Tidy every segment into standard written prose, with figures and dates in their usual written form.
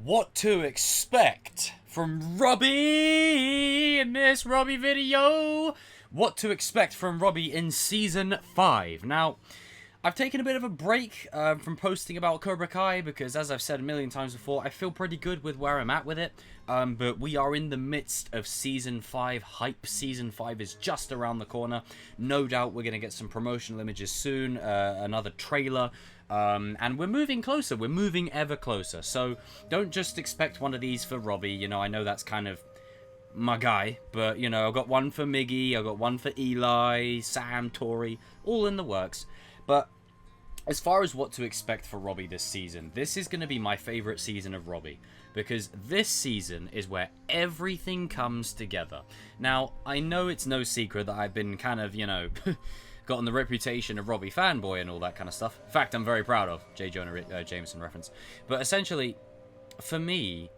What to expect from Robby in this Robby video. What to expect from Robby in Season 5. Now, I've taken a bit of a break from posting about Cobra Kai because, as I've said a million times before, I feel pretty good with where I'm at with it. But we are in the midst of Season 5 hype. Season 5 is just around the corner. No doubt we're going to get some promotional images soon, another trailer. And we're moving closer. We're moving ever closer. So don't just expect one of these for Robby. You know, I know that's kind of my guy. But, you know, I've got one for Miggy. I've got one for Eli, Sam, Tori. All in the works. But as far as what to expect for Robby this season, this is going to be my favourite season of Robby. Because this season is where everything comes together. Now, I know it's no secret that I've been kind of, you know... gotten the reputation of Robby fanboy and all that kind of stuff. In fact, I'm very proud of J. Jonah Jameson reference. But essentially, for me,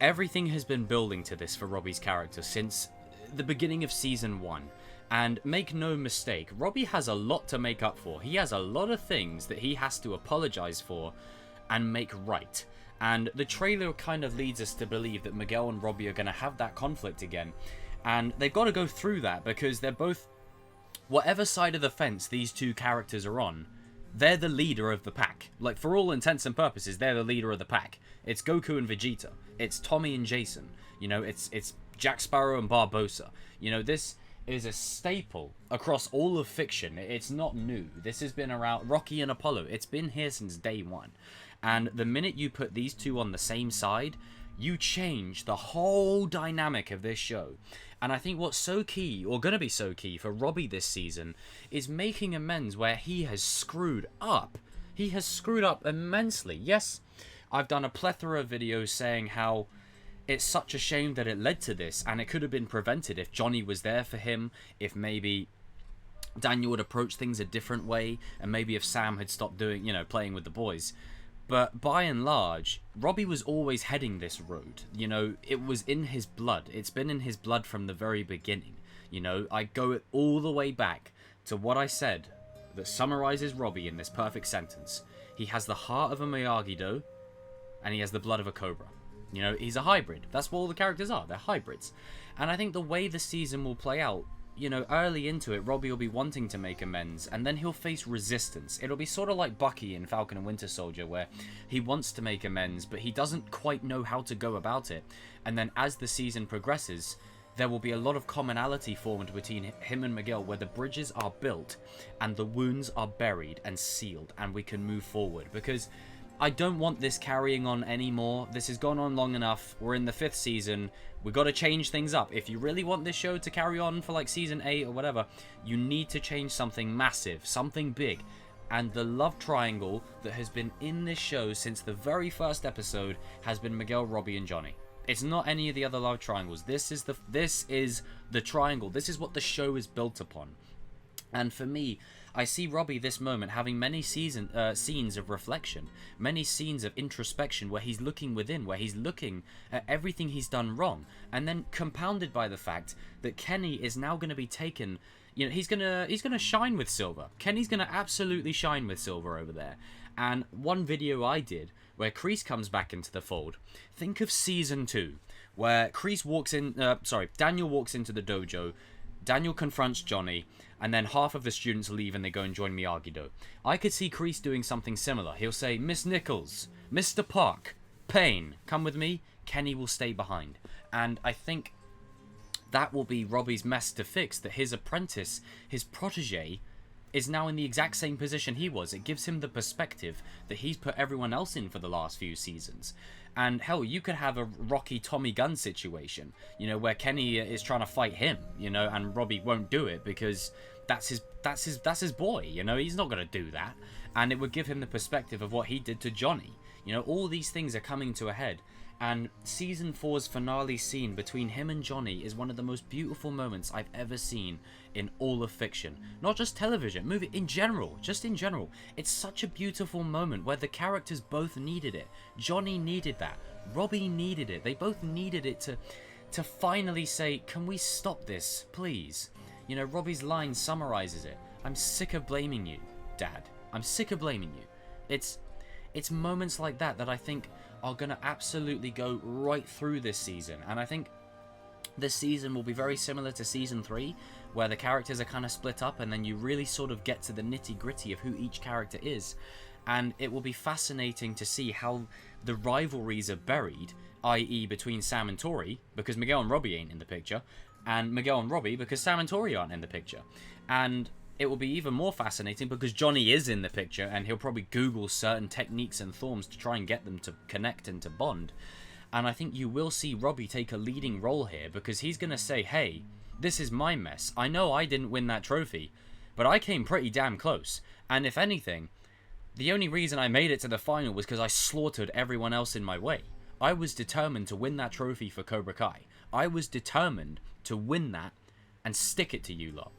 everything has been building to this for Robby's character since the beginning of Season 1. And make no mistake, Robby has a lot to make up for. He has a lot of things that he has to apologize for and make right. And the trailer kind of leads us to believe that Miguel and Robby are going to have that conflict again. And they've got to go through that because they're both... whatever side of the fence these two characters are on, they're the leader of the pack. Like, for all intents and purposes, they're the leader of the pack. It's Goku and Vegeta. It's Tommy and Jason. You know, it's Jack Sparrow and Barbossa. You know, this is a staple across all of fiction. It's not new. This has been around. Rocky and Apollo. It's been here since day one. And the minute you put these two on the same side, you change the whole dynamic of this show. And I think what's so key, or going to be so key for Robby this season, is making amends where he has screwed up. He has screwed up immensely. Yes, I've done a plethora of videos saying how it's such a shame that it led to this, and it could have been prevented if Johnny was there for him, if maybe Daniel would approach things a different way, and maybe if Sam had stopped doing, you know, playing with the boys. But by and large, Robby was always heading this road. You know, it was in his blood. It's been in his blood from the very beginning. You know, I go all the way back to what I said that summarizes Robby in this perfect sentence. He has the heart of a Miyagi-Do, and he has the blood of a Cobra. You know, he's a hybrid. That's what all the characters are. They're hybrids. And I think the way the season will play out, you know, early into it, Robby will be wanting to make amends, and then he'll face resistance. It'll be sort of like Bucky in Falcon and Winter Soldier, where he wants to make amends, but he doesn't quite know how to go about it. And then as the season progresses, there will be a lot of commonality formed between him and Miguel, where the bridges are built, and the wounds are buried and sealed, and we can move forward. Because I don't want this carrying on anymore. This has gone on long enough. We're in the 5th season. We've got to change things up. If you really want this show to carry on for like Season 8 or whatever, you need to change something massive, something big. And the love triangle that has been in this show since the very first episode has been Miguel, Robby, and Johnny. It's not any of the other love triangles. This is the triangle. This is what the show is built upon. And for me, I see Robby this moment having many scenes of reflection, many scenes of introspection where he's looking within, where he's looking at everything he's done wrong, and then compounded by the fact that Kenny is now going to be taken. You know, he's gonna shine with Silver. Kenny's gonna absolutely shine with Silver over there. And one video I did where Kreese comes back into the fold. Think of Season 2, where Kreese walks in. Daniel walks into the dojo. Daniel confronts Johnny, and then half of the students leave and they go and join Miyagi-Do. I could see Kreese doing something similar. He'll say, Miss Nichols, Mr. Park, Payne, come with me. Kenny will stay behind. And I think that will be Robby's mess to fix, that his apprentice, his protege, is now in the exact same position he was. It gives him the perspective that he's put everyone else in for the last few seasons. And hell, you could have a Rocky Tommy Gunn situation, you know, where Kenny is trying to fight him, you know, and Robby won't do it because that's his boy, you know, he's not going to do that. And it would give him the perspective of what he did to Johnny. You know, all these things are coming to a head. And Season 4's finale scene between him and Johnny is one of the most beautiful moments I've ever seen in all of fiction. Not just television, movie, in general, just in general. It's such a beautiful moment where the characters both needed it. Johnny needed that. Robby needed it. They both needed it to finally say, can we stop this, please? You know, Robby's line summarizes it. I'm sick of blaming you, Dad. I'm sick of blaming you. It's moments like that that I think are going to absolutely go right through this season. And I think this season will be very similar to Season 3, where the characters are kind of split up and then you really sort of get to the nitty-gritty of who each character is. And it will be fascinating to see how the rivalries are buried, i.e. between Sam and Tori, because Miguel and Robby ain't in the picture, and Miguel and Robby because Sam and Tori aren't in the picture. And it will be even more fascinating because Johnny is in the picture and he'll probably Google certain techniques and forms to try and get them to connect and to bond. And I think you will see Robby take a leading role here because he's going to say, hey, this is my mess. I know I didn't win that trophy, but I came pretty damn close. And if anything, the only reason I made it to the final was because I slaughtered everyone else in my way. I was determined to win that trophy for Cobra Kai. I was determined to win that and stick it to you lot.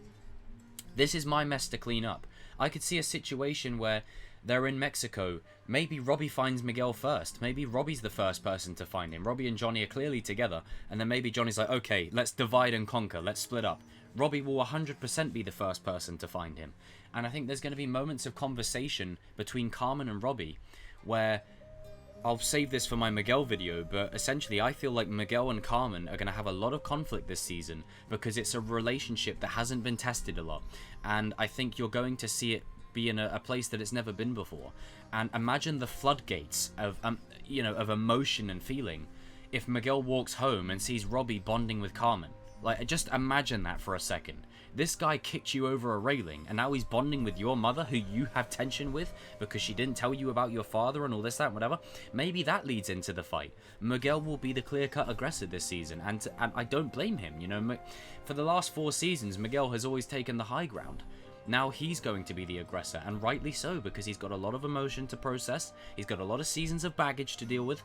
This is my mess to clean up. I could see a situation where they're in Mexico. Maybe Robby finds Miguel first. Maybe Robby's the first person to find him. Robby and Johnny are clearly together. And then maybe Johnny's like, okay, let's divide and conquer. Let's split up. Robby will 100% be the first person to find him. And I think there's going to be moments of conversation between Carmen and Robby where I'll save this for my Miguel video, but essentially I feel like Miguel and Carmen are going to have a lot of conflict this season because it's a relationship that hasn't been tested a lot. And I think you're going to see it be in a place that it's never been before. And imagine the floodgates of, of emotion and feeling if Miguel walks home and sees Robby bonding with Carmen. Like, just imagine that for a second. This guy kicked you over a railing, and now he's bonding with your mother, who you have tension with, because she didn't tell you about your father and all this, that, and whatever. Maybe that leads into the fight. Miguel will be the clear-cut aggressor this season, and I don't blame him. You know, for the last 4 seasons, Miguel has always taken the high ground. Now he's going to be the aggressor, and rightly so, because he's got a lot of emotion to process. He's got a lot of seasons of baggage to deal with.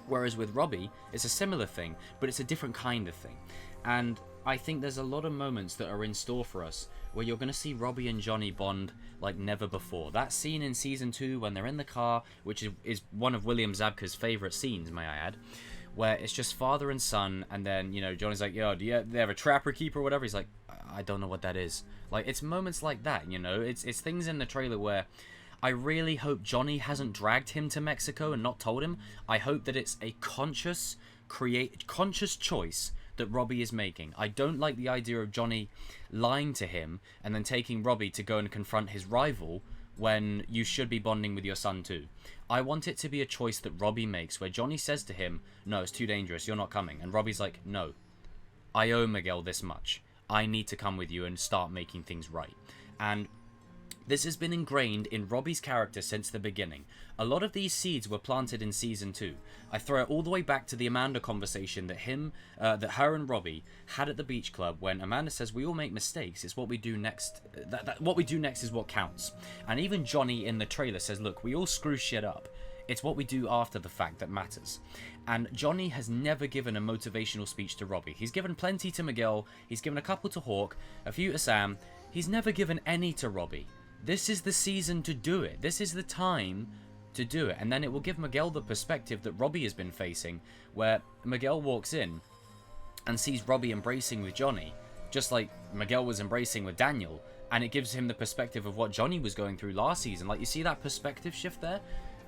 Whereas with Robby, it's a similar thing, but it's a different kind of thing. And I think there's a lot of moments that are in store for us where you're going to see Robby and Johnny bond like never before. That scene in Season 2 when they're in the car, which is one of William Zabka's favourite scenes, may I add, where it's just father and son, and then, Johnny's like, yo, do they have a trapper keeper or whatever? He's like, I don't know what that is. Like, it's moments like that, It's things in the trailer where I really hope Johnny hasn't dragged him to Mexico and not told him. I hope that it's a conscious choice that Robby is making. I don't like the idea of Johnny lying to him and then taking Robby to go and confront his rival when you should be bonding with your son too. I want it to be a choice that Robby makes where Johnny says to him, no, it's too dangerous, you're not coming. And Robby's like, no, I owe Miguel this much. I need to come with you and start making things right. And this has been ingrained in Robby's character since the beginning. A lot of these seeds were planted in Season 2. I throw it all the way back to the Amanda conversation that her and Robby had at the beach club when Amanda says, we all make mistakes, it's what we do next. What we do next is what counts. And even Johnny in the trailer says, look, we all screw shit up. It's what we do after the fact that matters. And Johnny has never given a motivational speech to Robby. He's given plenty to Miguel, he's given a couple to Hawk, a few to Sam. He's never given any to Robby. This is the season to do it. This is the time to do it. And then it will give Miguel the perspective that Robby has been facing, where Miguel walks in and sees Robby embracing with Johnny, just like Miguel was embracing with Daniel. And it gives him the perspective of what Johnny was going through last season. Like, you see that perspective shift there?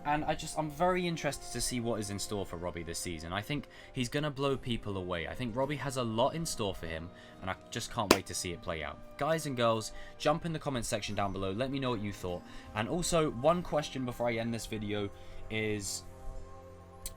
And I'm very interested to see what is in store for Robby this season. I think he's going to blow people away. I think Robby has a lot in store for him, and I just can't wait to see it play out. Guys and girls, jump in the comment section down below. Let me know what you thought. And also, one question before I end this video is,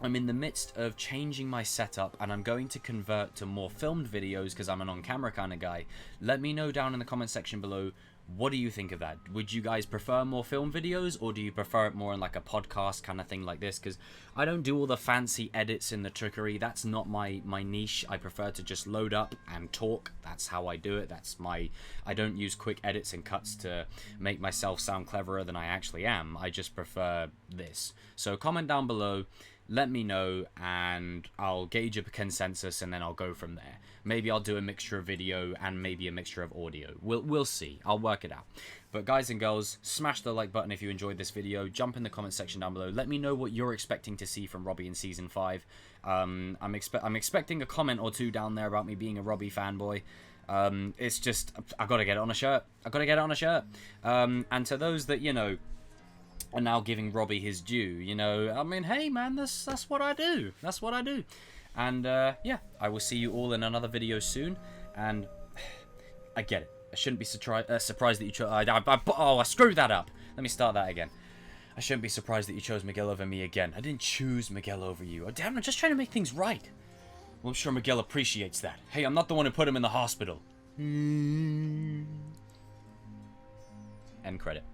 I'm in the midst of changing my setup, and I'm going to convert to more filmed videos because I'm an on-camera kind of guy. Let me know down in the comment section below, what do you think of that? Would you guys prefer more film videos, or do you prefer it more in like a podcast kind of thing like this? Because I don't do all the fancy edits and the trickery. That's not my niche. I prefer to just load up and talk. That's how I do it. I don't use quick edits and cuts to make myself sound cleverer than I actually am. I just prefer this. So comment down below. Let me know, and I'll gauge a consensus, and then I'll go from there. Maybe I'll do a mixture of video and maybe a mixture of audio. We'll see. I'll work it out. But guys and girls, smash the like button if you enjoyed this video. Jump in the comment section down below. Let me know what you're expecting to see from Robby in Season 5. I'm expecting a comment or two down there about me being a Robby fanboy. It's just, I gotta get it on a shirt. And to those that, and now giving Robby his due. You know, I mean, hey man, that's what I do. That's what I do. And yeah, I will see you all in another video soon. And I get it. I shouldn't be surprised that you chose. I screwed that up. Let me start that again. I shouldn't be surprised that you chose Miguel over me again. I didn't choose Miguel over you. Oh, damn, I'm just trying to make things right. Well, I'm sure Miguel appreciates that. Hey, I'm not the one who put him in the hospital. End credit.